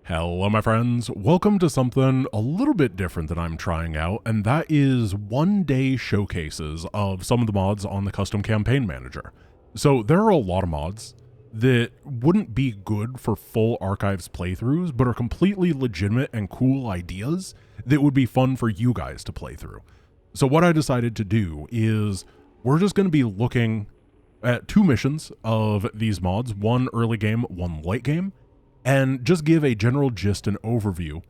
Hello my friends, welcome to something a little bit different that I'm trying out, and that is one-day showcases of some of the mods on the custom campaign manager. So there are a lot of mods that wouldn't be good for full archives playthroughs, but are completely legitimate and cool ideas that would be fun for you guys to play through. So what I decided to do is we're just going to be looking at two missions of these mods, one early game, one late game, and just give a general gist and overview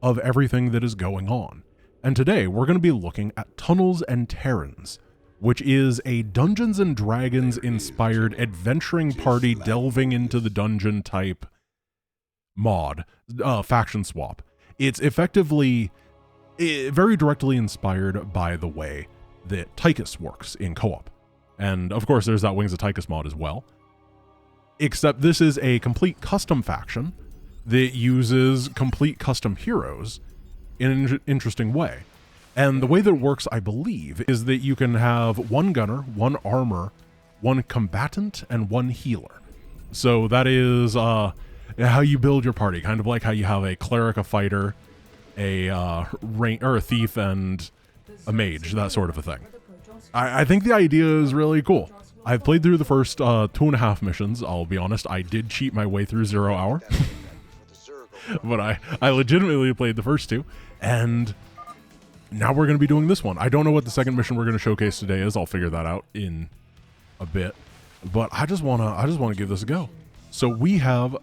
of everything that is going on. And today we're going to be looking at Tunnels and Terrans, which is a Dungeons and Dragons inspired adventuring party delving into the dungeon type mod, faction swap. It's effectively very directly inspired by the way that Tychus works in co-op. And of course there's that Wings of Tychus mod as well. Except this is a complete custom faction that uses complete custom heroes in an interesting way. And the way that it works, I believe, is that you can have one gunner, one armor, one combatant, and one healer. So that is how you build your party, kind of like how you have a cleric, a fighter, a thief, and a mage, that sort of a thing. I think the idea is really cool. I've played through the first 2.5 missions. I'll be honest, I did cheat my way through 0 hour. But I legitimately played the first two. And now we're going to be doing this one. I don't know what the second mission we're going to showcase today is. I'll figure that out in a bit. But I just want to give this a go. So we have...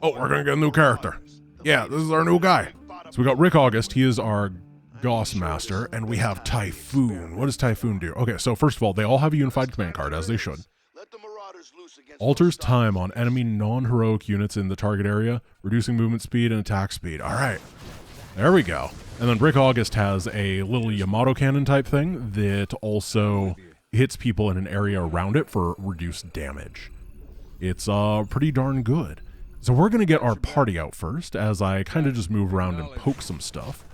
Oh, we're going to get a new character. Yeah, this is our new guy. So we got Rick August. He is our Goss Master, and we have Typhoon. What does Typhoon do? Okay, so first of all, they all have a unified command card, as they should. Alters time on enemy non-heroic units in the target area, reducing movement speed and attack speed. All right, there we go. And then Rick August has a little Yamato cannon type thing that also hits people in an area around it for reduced damage. It's pretty darn good. So we're going to get our party out first, as I kind of just move around and poke some stuff.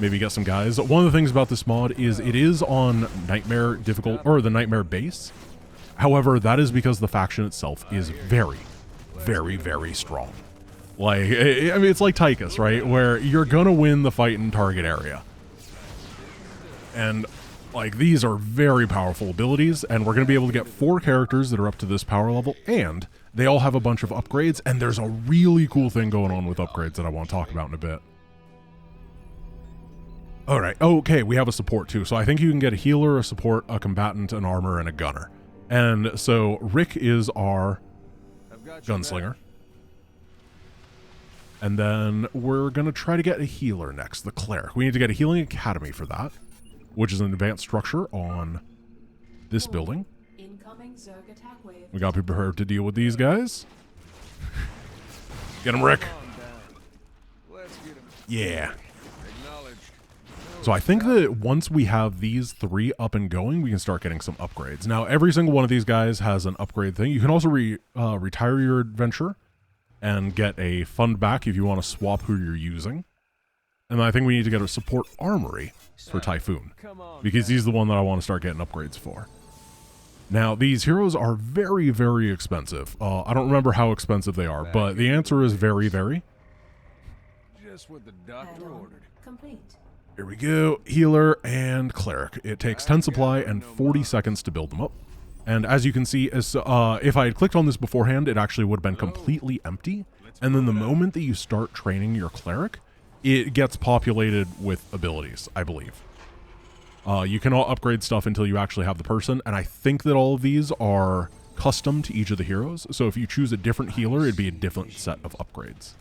Maybe get some guys. One of the things about this mod is it is on Nightmare difficult, or the Nightmare base. However, that is because the faction itself is very, very, very strong. Like, I mean, it's like Tychus, right? Where you're gonna win the fight in target area. And, like, these are very powerful abilities, and we're gonna be able to get 4 characters that are up to this power level, and they all have a bunch of upgrades, and there's a really cool thing going on with upgrades that I want to talk about in a bit. All right, okay, we have a support too. So I think you can get a healer, a support, a combatant, an armor, and a gunner. And so Rick is our gunslinger. And then we're gonna try to get a healer next, the cleric. We need to get a healing academy for that, which is an advanced structure on this building. We got to be prepared to deal with these guys. Get him, Rick. Yeah. So I think that once we have these 3 up and going, we can start getting some upgrades. Now, every single one of these guys has an upgrade thing. You can also retire your adventure and get a fund back if you want to swap who you're using. And I think we need to get a support armory for Typhoon, because he's the one that I want to start getting upgrades for. Now, these heroes are very, very expensive. I don't remember how expensive they are, but the answer is very, very. Just what the doctor ordered. Complete. Here we go, healer and cleric. It takes 10 supply and 40 seconds to build them up. And as you can see, if I had clicked on this beforehand, it actually would have been completely empty. And then the moment that you start training your cleric, it gets populated with abilities, I believe. You cannot upgrade stuff until you actually have the person, and I think that all of these are custom to each of the heroes. So if you choose a different healer, it'd be a different set of upgrades.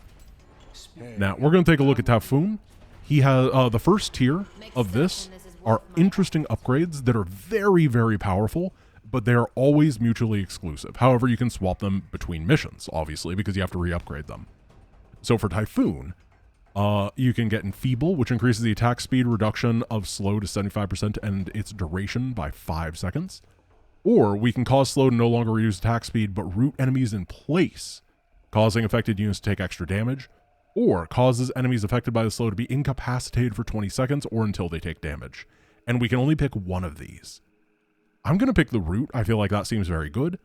Now, we're going to take a look at Typhoon. He has the first tier of this are interesting upgrades that are very, very powerful, but they are always mutually exclusive. However, you can swap them between missions, obviously, because you have to re-upgrade them. So for Typhoon, you can get Enfeeble, which increases the attack speed reduction of slow to 75% and its duration by 5 seconds. Or we can cause slow to no longer reduce attack speed, but root enemies in place, causing affected units to take extra damage. Or causes enemies affected by the slow to be incapacitated for 20 seconds or until they take damage. And we can only pick one of these. I'm going to pick the root. I feel like that seems very good.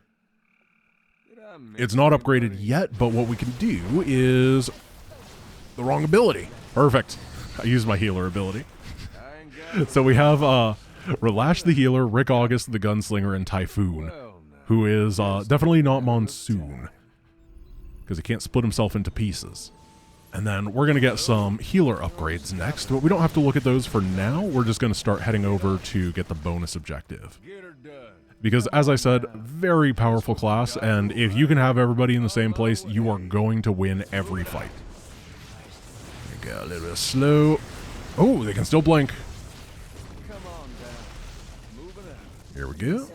It's not upgraded yet, but what we can do is the wrong ability. Perfect. I used my healer ability. So we have Relash the Healer, Rick August the Gunslinger, and Typhoon, who is definitely not Monsoon, because he can't split himself into pieces. And then we're going to get some healer upgrades next, but we don't have to look at those for now. We're just going to start heading over to get the bonus objective. Because, as I said, very powerful class, and if you can have everybody in the same place, you are going to win every fight. Go a little bit slow. Oh, they can still blink. Here we go.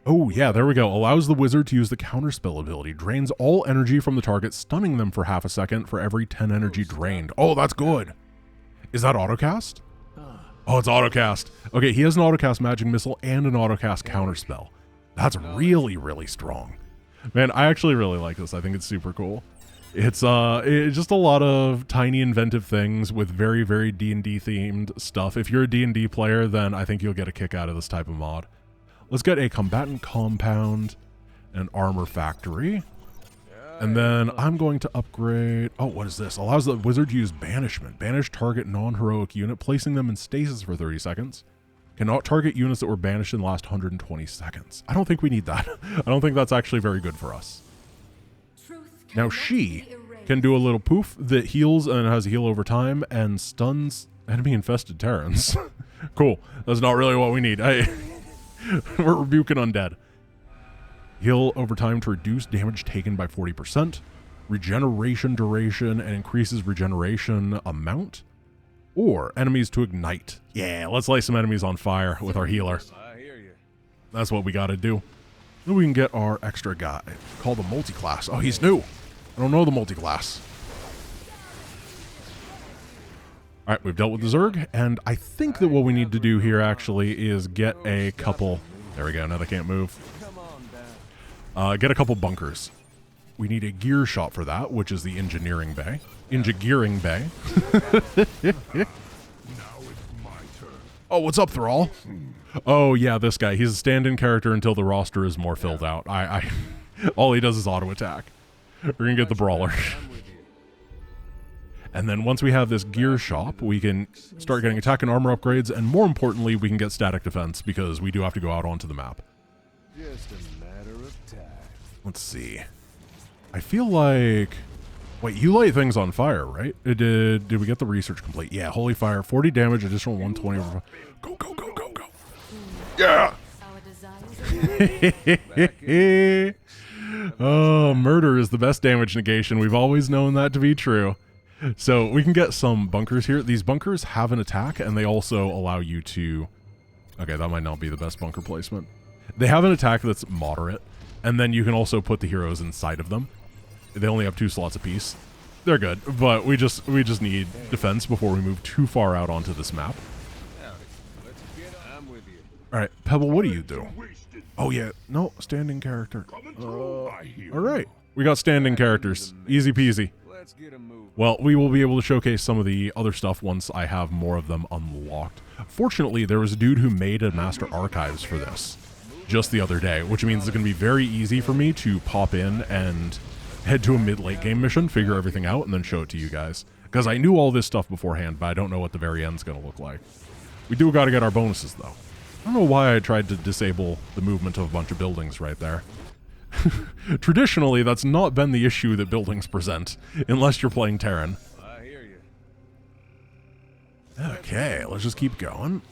Oh yeah, there we go. Allows the wizard to use the counterspell ability. Drains all energy from the target, stunning them for half a second for every 10 energy drained. Oh, that's good. Is that autocast? Oh, it's autocast. Okay, he has an autocast magic missile and an autocast counterspell. That's really, really strong. Man, I actually really like this. I think it's super cool. It's just a lot of tiny inventive things with very, very D&D themed stuff. If you're a D&D player, then I think you'll get a kick out of this type of mod. Let's get a combatant compound, an armor factory, and then I'm going to upgrade... Oh, what is this? Allows the wizard to use banishment. Banish target non-heroic unit, placing them in stasis for 30 seconds. Cannot target units that were banished in the last 120 seconds. I don't think we need that. I don't think that's actually very good for us. Now she can do a little poof that heals and has a heal over time and stuns enemy-infested Terrans. Cool. That's not really what we need. We're rebuking undead. Heal over time to reduce damage taken by 40%. Regeneration duration and increases regeneration amount. Or enemies to ignite. Yeah, let's light some enemies on fire with our healer. That's what we gotta do. Then we can get our extra guy called the multi-class. Oh, he's new. I don't know the multi-class. All right, we've dealt with the Zerg, and I think that what we need to do here actually is get a couple... There we go, now they can't move. Get a couple bunkers. We need a gear shop for that, which is the engineering bay. Engineering bay. Oh, what's up, Thrall? Oh, yeah, this guy. He's a stand-in character until the roster is more filled out. All he does is auto-attack. We're going to get the Brawler. And then once we have this gear shop, we can start getting attack and armor upgrades, and more importantly, we can get static defense, because we do have to go out onto the map. Just a matter of time. Let's see. I feel like... Wait, you light things on fire, right? Did we get the research complete? Yeah, Holy Fire, 40 damage, additional 120. Go, go, go, go, go. Yeah! Oh, murder is the best damage negation. We've always known that to be true. So we can get some bunkers here. These bunkers have an attack, and they also allow you to... Okay, that might not be the best bunker placement. They have an attack that's moderate, and then you can also put the heroes inside of them. They only have 2 slots apiece. They're good, but we just need defense before we move too far out onto this map. All right, Pebble, what do you do? Oh yeah, no, standing character. All right, we got standing characters. Easy peasy. Well, we will be able to showcase some of the other stuff once I have more of them unlocked. Fortunately, there was a dude who made a master archives for this just the other day, which means it's going to be very easy for me to pop in and head to a mid-late game mission, figure everything out, and then show it to you guys. Because I knew all this stuff beforehand, but I don't know what the very end's going to look like. We do got to get our bonuses, though. I don't know why I tried to disable the movement of a bunch of buildings right there. Traditionally, that's not been the issue that buildings present, unless you're playing Terran. I hear you. Okay, let's just keep going.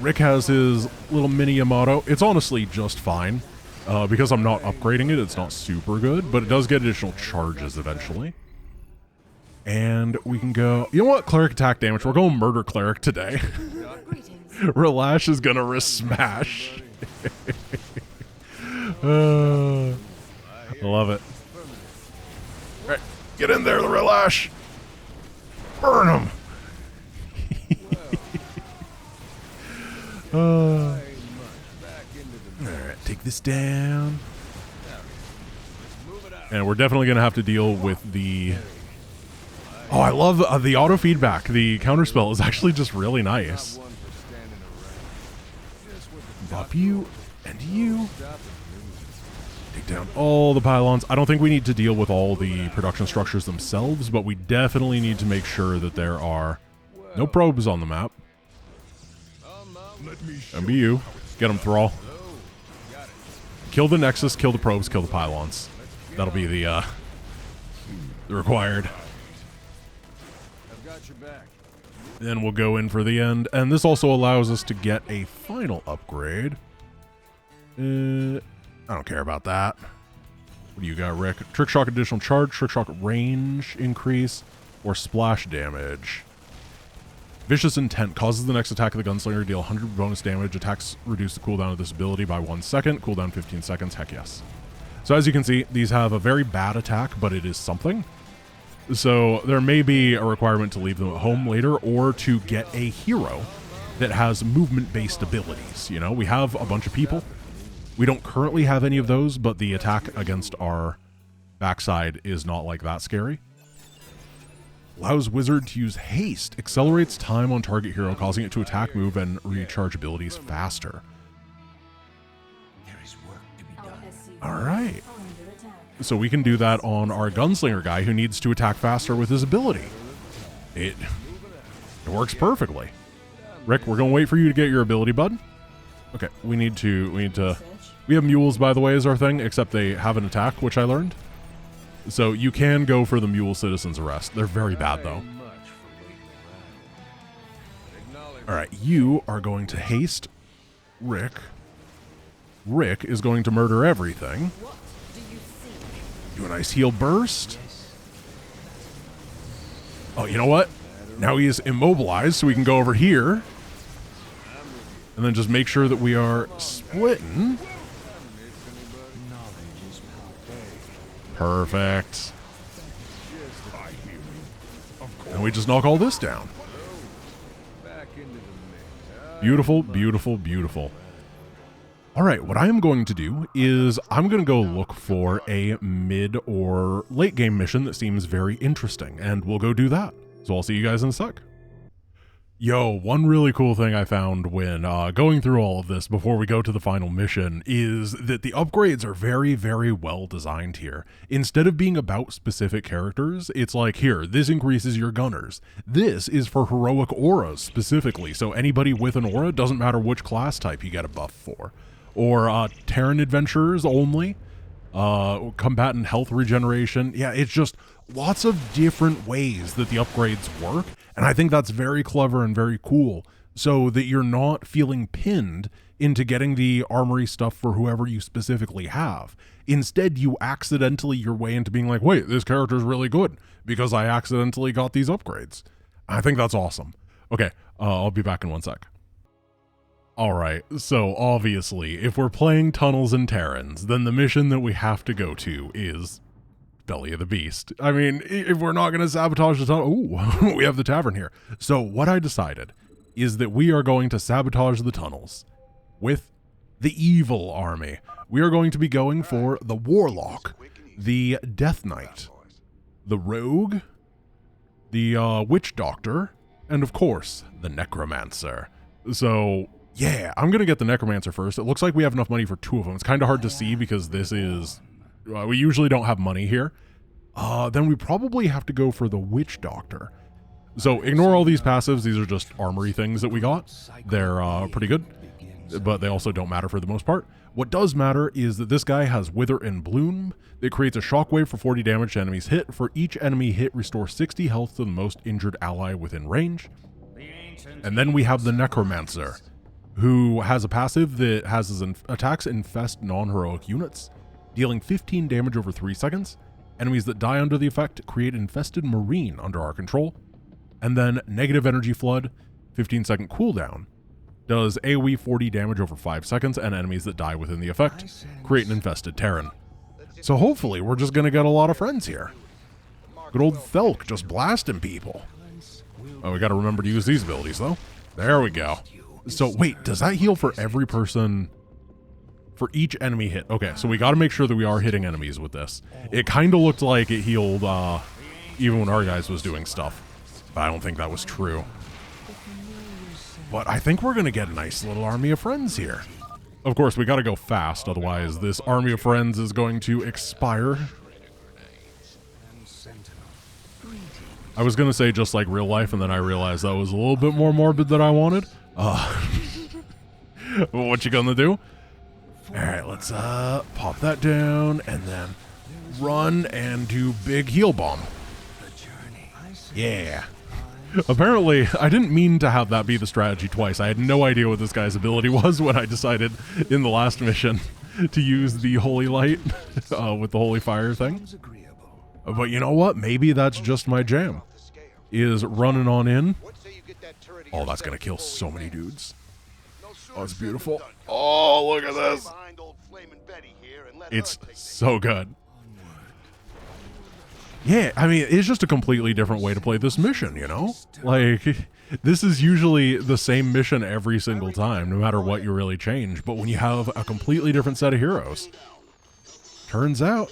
Rick has his little mini Yamato. It's honestly just fine. Because I'm not upgrading it, it's not super good, but it does get additional charges eventually. And we can go... You know what? Cleric attack damage. We're going Murder Cleric today. Relash is gonna smash. I love it. Alright, get in there, the Relash. Burn him. Alright, take this down. And we're definitely going to have to deal with the... Oh, I love the auto feedback. The counterspell is actually just really nice. Bop you, And you take down all the pylons. I don't think we need to deal with all the production structures themselves, but we definitely need to make sure that there are no probes on the map. And be you. Get them, Thrall. Kill the Nexus, kill the probes, kill the pylons. That'll be the required. Then we'll go in for the end. And this also allows us to get a final upgrade. I don't care about that. What do you got, Rick? Trick Shock additional charge, Trick Shock range increase, or splash damage. Vicious Intent causes the next attack of the Gunslinger to deal 100 bonus damage. Attacks reduce the cooldown of this ability by 1 second. Cooldown 15 seconds. Heck yes. So as you can see, these have a very bad attack, but it is something. So there may be a requirement to leave them at home later, or to get a hero that has movement-based abilities. You know, we have a bunch of people. We don't currently have any of those, but the attack against our backside is not like that scary. Allows Wizard to use haste. Accelerates time on target hero, causing it to attack, move, and recharge abilities faster. Alright. So we can do that on our Gunslinger guy who needs to attack faster with his ability. It works perfectly. Rick, we're going to wait for you to get your ability, bud. Okay, we have mules, by the way, as our thing, except they have an attack, which I learned. So you can go for the mule citizen's arrest. They're very bad, though. Alright, you are going to haste Rick. Rick is going to murder everything. Do a nice heal burst. Oh, you know what? Now he is immobilized, so we can go over here. And then just make sure that we are splitting. Perfect. And we just knock all this down. Beautiful, beautiful, beautiful. All right, what I am going to do is I'm going to go look for a mid or late game mission that seems very interesting, and we'll go do that. So I'll see you guys in a sec. Yo, one really cool thing I found when going through all of this before we go to the final mission is that the upgrades are very, very well designed here. Instead of being about specific characters, it's like, here, this increases your gunners. This is for heroic auras specifically, so anybody with an aura, doesn't matter which class type you get a buff for. Or Terran adventurers only, combatant health regeneration. Yeah, it's just lots of different ways that the upgrades work. And I think that's very clever and very cool, so that you're not feeling pinned into getting the armory stuff for whoever you specifically have. Instead, you accidentally your way into being like, wait, this character's really good because I accidentally got these upgrades. I think that's awesome. Okay, I'll be back in 1 sec. Alright, so obviously, if we're playing Tunnels and Terrans, then the mission that we have to go to is Belly of the Beast. I mean, if we're not going to sabotage the tunnel... Ooh, we have the tavern here. So what I decided is that we are going to sabotage the tunnels with the evil army. We are going to be going for the Warlock, the Death Knight, the Rogue, the Witch Doctor, and of course, the Necromancer. So... yeah, I'm going to get the Necromancer first. It looks like we have enough money for 2 of them. It's kind of hard to see because this is... we usually don't have money here. Then we probably have to go for the Witch Doctor. So ignore all these passives. These are just armory things that we got. They're pretty good, but they also don't matter for the most part. What does matter is that this guy has Wither and Bloom. It creates a shockwave for 40 damage to enemies hit. For each enemy hit, restore 60 health to the most injured ally within range. And then we have the Necromancer, who has a passive that has his attacks infest non-heroic units, dealing 15 damage over 3 seconds. Enemies that die under the effect create infested marine under our control. And then negative energy flood, 15-second cooldown, does AoE 40 damage over 5 seconds, and enemies that die within the effect create an infested Terran. So hopefully we're just going to get a lot of friends here. Good old Thelk just blasting people. Oh, we got to remember to use these abilities, though. There we go. So wait, does that heal for every person? For each enemy hit. Okay, so we got to make sure that we are hitting enemies with this. It kind of looked like it healed even when our guys was doing stuff. But I don't think that was true. But I think we're going to get a nice little army of friends here. Of course, we gotta go fast, otherwise this army of friends is going to expire. I was gonna say just like real life, and then I realized that was a little bit more morbid than I wanted. What you gonna do? Alright, let's pop that down, and then run and do big heal bomb. Yeah. Apparently, I didn't mean to have that be the strategy twice. I had no idea what this guy's ability was when I decided in the last mission to use the holy light with the holy fire thing. But you know what? Maybe that's just my jam. Is running on in. Oh, that's gonna kill so many dudes. Oh, it's beautiful. Oh, look at this. It's so good. Yeah, I mean, it's just a completely different way to play this mission, you know? Like, this is usually the same mission every single time, no matter what you really change. But when you have a completely different set of heroes, turns out,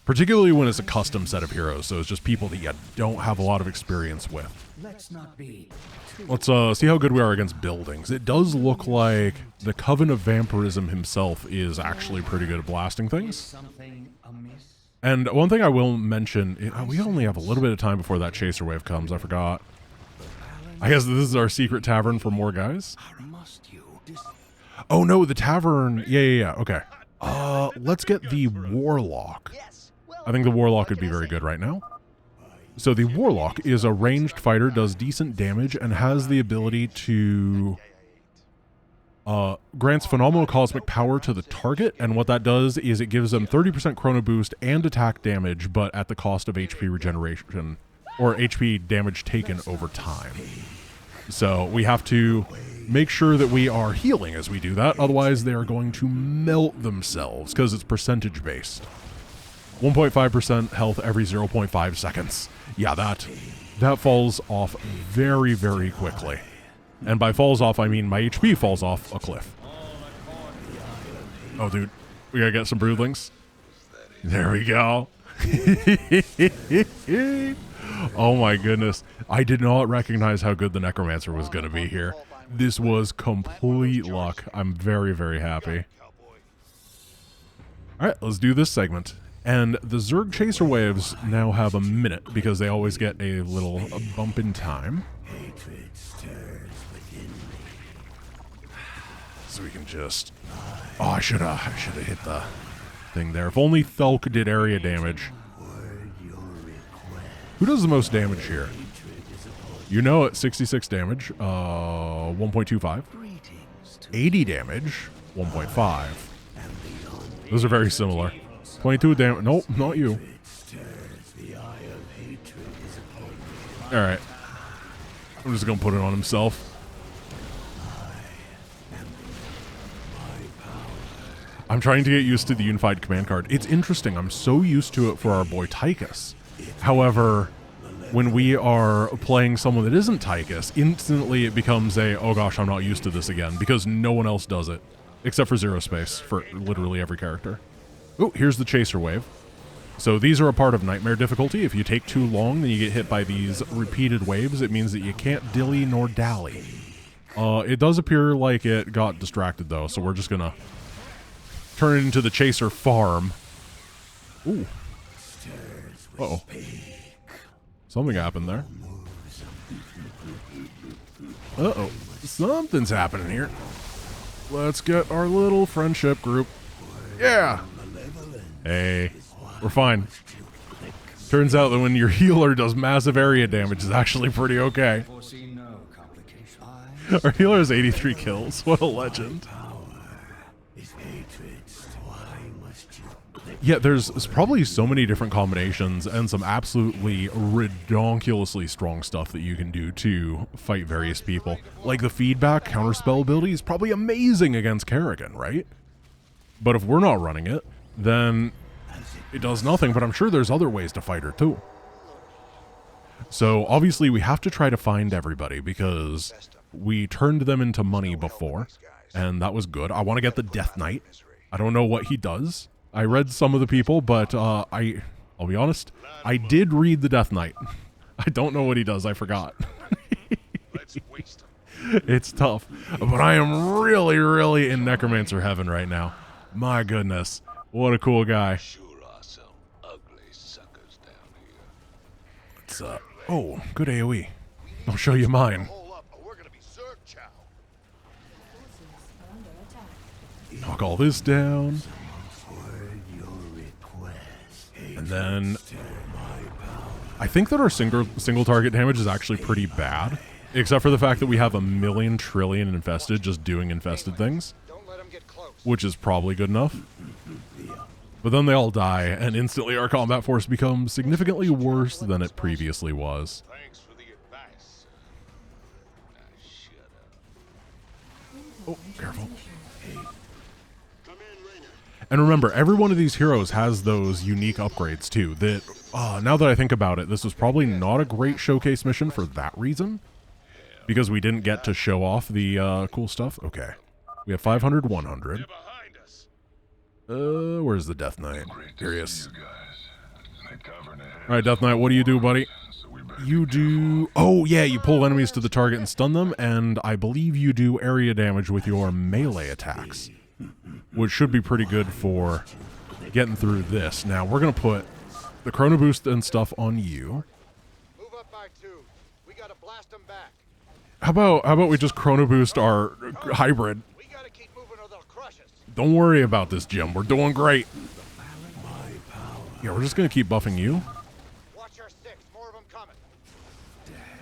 particularly when it's a custom set of heroes, so it's just people that you don't have a lot of experience with. Let's see how good we are against buildings. It does look like the Coven of Vampirism himself is actually pretty good at blasting things. And one thing I will mention, we only have a little bit of time before that chaser wave comes, I forgot. I guess this is our secret tavern for more guys. Oh no, the tavern, yeah, okay. Let's get the Warlock. I think the Warlock would be very good right now. So the Warlock is a ranged fighter, does decent damage, and has the ability to grants phenomenal cosmic power to the target, and what that does is it gives them 30% chrono boost and attack damage, but at the cost of HP regeneration, or HP damage taken over time. So we have to make sure that we are healing as we do that, otherwise they are going to melt themselves, because it's percentage based. 1.5% health every 0.5 seconds. Yeah, that falls off very, very quickly. And by falls off, I mean my HP falls off a cliff. Oh, dude. We gotta get some broodlings. There we go. Oh my goodness. I did not recognize how good the Necromancer was gonna be here. This was complete luck. I'm very, very happy. Alright, let's do this segment. And the Zerg Chaser Waves now have a minute because they always get a little bump in time. So we can just... Oh, I should have hit the thing there. If only Thulk did area damage. Who does the most damage here? You know it, 66 damage, 1.25. 80 damage, 1.5. Those are very similar. 22 damage. Nope, not you. Alright. I'm just gonna put it on himself. I'm trying to get used to the unified command card. It's interesting. I'm so used to it for our boy Tychus. However, when we are playing someone that isn't Tychus, instantly it becomes a, oh gosh, I'm not used to this again, because no one else does it. Except for Zero Space, for literally every character. Oh, here's the Chaser Wave. So these are a part of Nightmare difficulty. If you take too long, then you get hit by these repeated waves. It means that you can't dilly nor dally. It does appear like it got distracted though, so we're just gonna turn it into the Chaser Farm. Ooh. Uh-oh. Something happened there. Uh-oh. Something's happening here. Let's get our little friendship group. Yeah! Hey. We're fine. Turns out that when your healer does massive area damage, it's actually pretty okay. Our healer has 83 kills. What a legend. Yeah, there's probably so many different combinations and some absolutely redonkulously strong stuff that you can do to fight various people. Like the feedback counterspell ability is probably amazing against Kerrigan, right? But if we're not running it, then it does nothing, but I'm sure there's other ways to fight her too. So obviously we have to try to find everybody because we turned them into money before, and that was good. I want to get the Death Knight. I don't know what he does. I read some of the people, but I'll be honest, I did read the Death Knight. I don't know what he does, I forgot. It's tough. But I am really, really in Necromancer heaven right now. My goodness. What a cool guy. Sure are some ugly suckers down here. It's, oh, good AoE. I'll show you mine. Hold up, or we're gonna be served, chow. Knock all this down. And then I think that our single target damage is actually pretty bad, except for the fact that we have 1,000,000 trillion infested just doing infested things, Don't let them get close. which is probably good enough. But then they all die, and instantly our combat force becomes significantly worse than it previously was. Thanks for the advice. Now shut up. Oh, careful. And remember, every one of these heroes has those unique upgrades too, that, now that I think about it, this was probably not a great showcase mission for that reason, because we didn't get to show off the cool stuff. Okay. We have 500, 100. They're behind us. Where's the Death Knight? Here he is. You guys. Alright, Death Knight, what do you do, buddy? You do... Oh, yeah, you pull enemies to the target and stun them, and I believe you do area damage with your melee attacks, which should be pretty good for getting through this. Now, we're going to put the Chrono Boost and stuff on you. Move up by two. We gotta blast them back. How about we just Chrono Boost our hybrid? We gotta keep moving or they'll crush us. Don't worry about this, Jim. We're doing great. Yeah, we're just going to keep buffing you. Watch our six. More of them coming.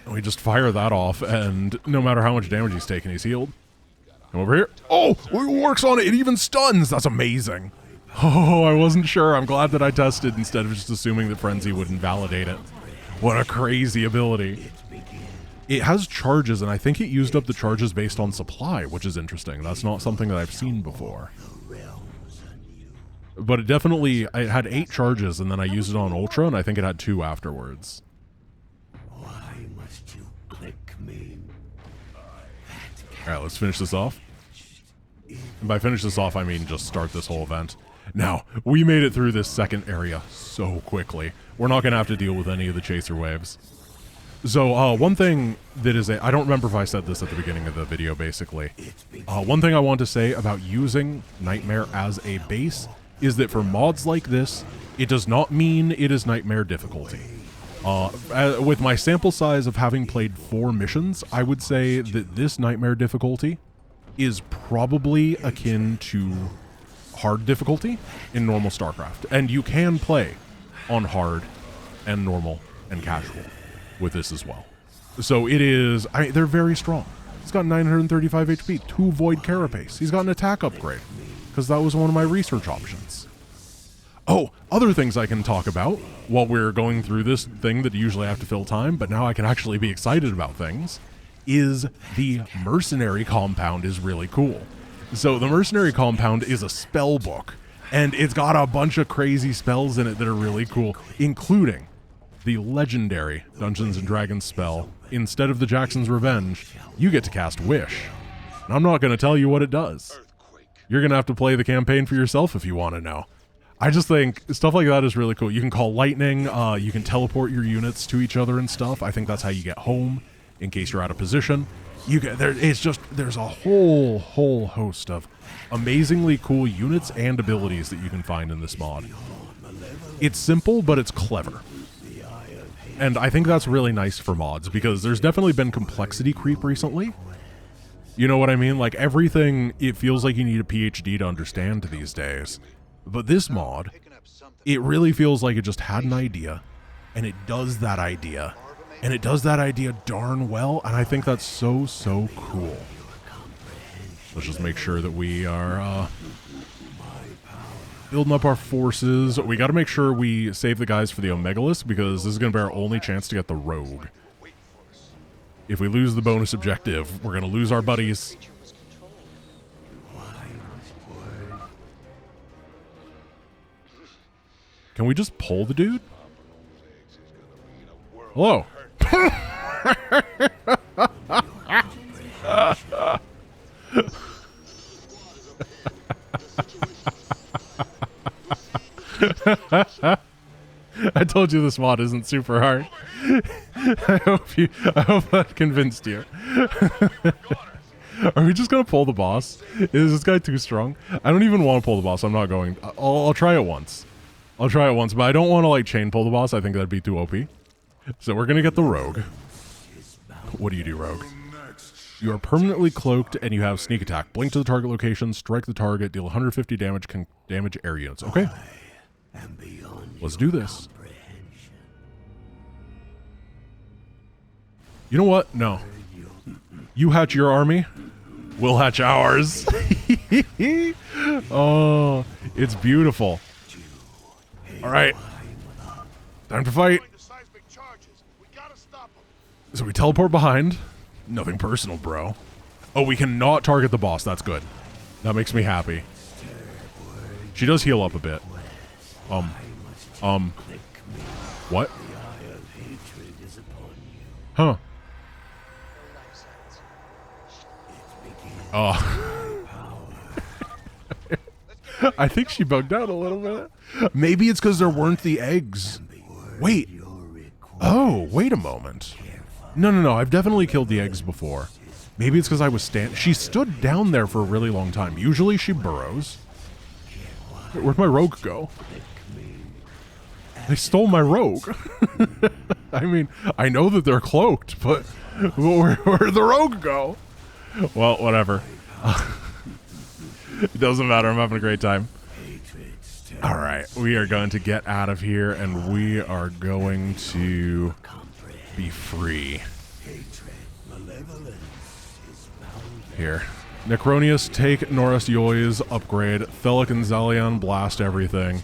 And we just fire that off, and no matter how much damage he's taking, he's healed. Come over here. Oh, it works on it. It even stuns. That's amazing. Oh, I wasn't sure. I'm glad that I tested instead of just assuming that Frenzy would invalidate it. What a crazy ability. It has charges, and I think it used up the charges based on supply, which is interesting. That's not something that I've seen before. But it definitely, it had 8 charges, and then I used it on Ultra, and I think it had 2 afterwards. Why must you click me? Alright, let's finish this off. And by finish this off, I mean just start this whole event. Now, we made it through this second area so quickly. We're not going to have to deal with any of the chaser waves. So, one thing that is I don't remember if I said this at the beginning of the video, basically. One thing I want to say about using Nightmare as a base is that for mods like this, it does not mean it is Nightmare difficulty. With my sample size of having played 4 missions, I would say that this Nightmare difficulty is probably akin to hard difficulty in normal StarCraft. And you can play on hard and normal and casual with this as well. So it is, they're very strong. He's got 935 HP, 2 Void Carapace. He's got an attack upgrade, because that was one of my research options. Oh, other things I can talk about while we're going through this thing that usually I have to fill time, but now I can actually be excited about things, is the Mercenary Compound is really cool. So the Mercenary Compound is a spell book, and it's got a bunch of crazy spells in it that are really cool, including the legendary Dungeons & Dragons spell. Instead of the Jackson's Revenge, you get to cast Wish. And I'm not going to tell you what it does. You're going to have to play the campaign for yourself if you want to know. I just think stuff like that is really cool. You can call lightning, you can teleport your units to each other and stuff. I think that's how you get home, in case you're out of position. There's a whole host of amazingly cool units and abilities that you can find in this mod. It's simple, but it's clever. And I think that's really nice for mods, because there's definitely been complexity creep recently. You know what I mean? Like, everything, it feels like you need a PhD to understand these days. But this mod, it really feels like it just had an idea, and it does that idea, and it does that idea darn well, and I think that's so cool. Let's just make sure that we are building up our forces. We got to make sure we save the guys for the Omegalus, because this is going to be our only chance to get the Rogue. If we lose the bonus objective, we're going to lose our buddies. Can we just pull the dude? Hello. I told you this mod isn't super hard. I hope that convinced you. Are we just gonna pull the boss? Is this guy too strong? I don't even want to pull the boss. I'm not going. I'll try it once. I'll try it once, but I don't want to like chain pull the boss. I think that'd be too OP. So we're gonna get the rogue. What do you do, rogue? You are permanently cloaked and you have sneak attack. Blink to the target location, strike the target, deal 150 damage, can damage air units. Okay. Let's do this. You know what? No. You hatch your army. We'll hatch ours. Oh, it's beautiful. All right. Time to fight. So we teleport behind. Nothing personal, bro. Oh, we cannot target the boss. That's good. That makes me happy. She does heal up a bit. What? Huh. Oh. I think she bugged out a little bit. Maybe it's because there weren't the eggs. Wait. Oh, wait a moment. No. I've definitely killed the eggs before. Maybe it's because I was she stood down there for a really long time. Usually she burrows. Where'd my rogue go? They stole my rogue. I mean, I know that they're cloaked, but where'd the rogue go? Well, whatever. It doesn't matter. I'm having a great time. All right, we are going to get out of here, and we are going to be free. Here. Necronius, take Norris Yoy's upgrade. Thelic and Zalion, blast everything.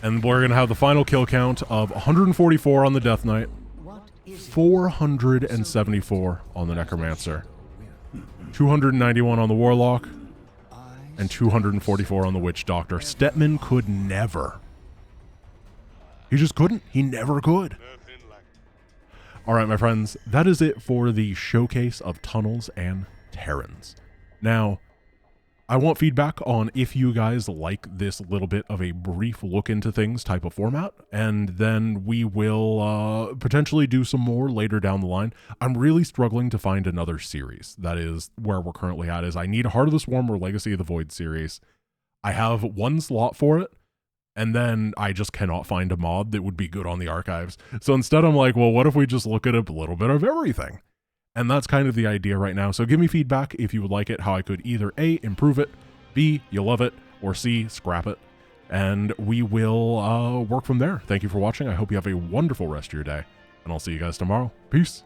And we're going to have the final kill count of 144 on the Death Knight, 474 on the Necromancer, 291 on the Warlock, and 244 on the Witch Doctor. Stetman could never. He just couldn't. He never could. All right, my friends, that is it for the showcase of Tunnels and Terrans. Now, I want feedback on if you guys like this little bit of a brief look into things type of format, and then we will potentially do some more later down the line. I'm really struggling to find another series. That is where we're currently at, is I need Heart of the Swarm or Legacy of the Void series. I have one slot for it, and then I just cannot find a mod that would be good on the archives. So instead I'm like, well, what if we just look at a little bit of everything? And that's kind of the idea right now. So give me feedback if you would like it, how I could either A, improve it, B, you love it, or C, scrap it. And we will work from there. Thank you for watching. I hope you have a wonderful rest of your day. And I'll see you guys tomorrow. Peace.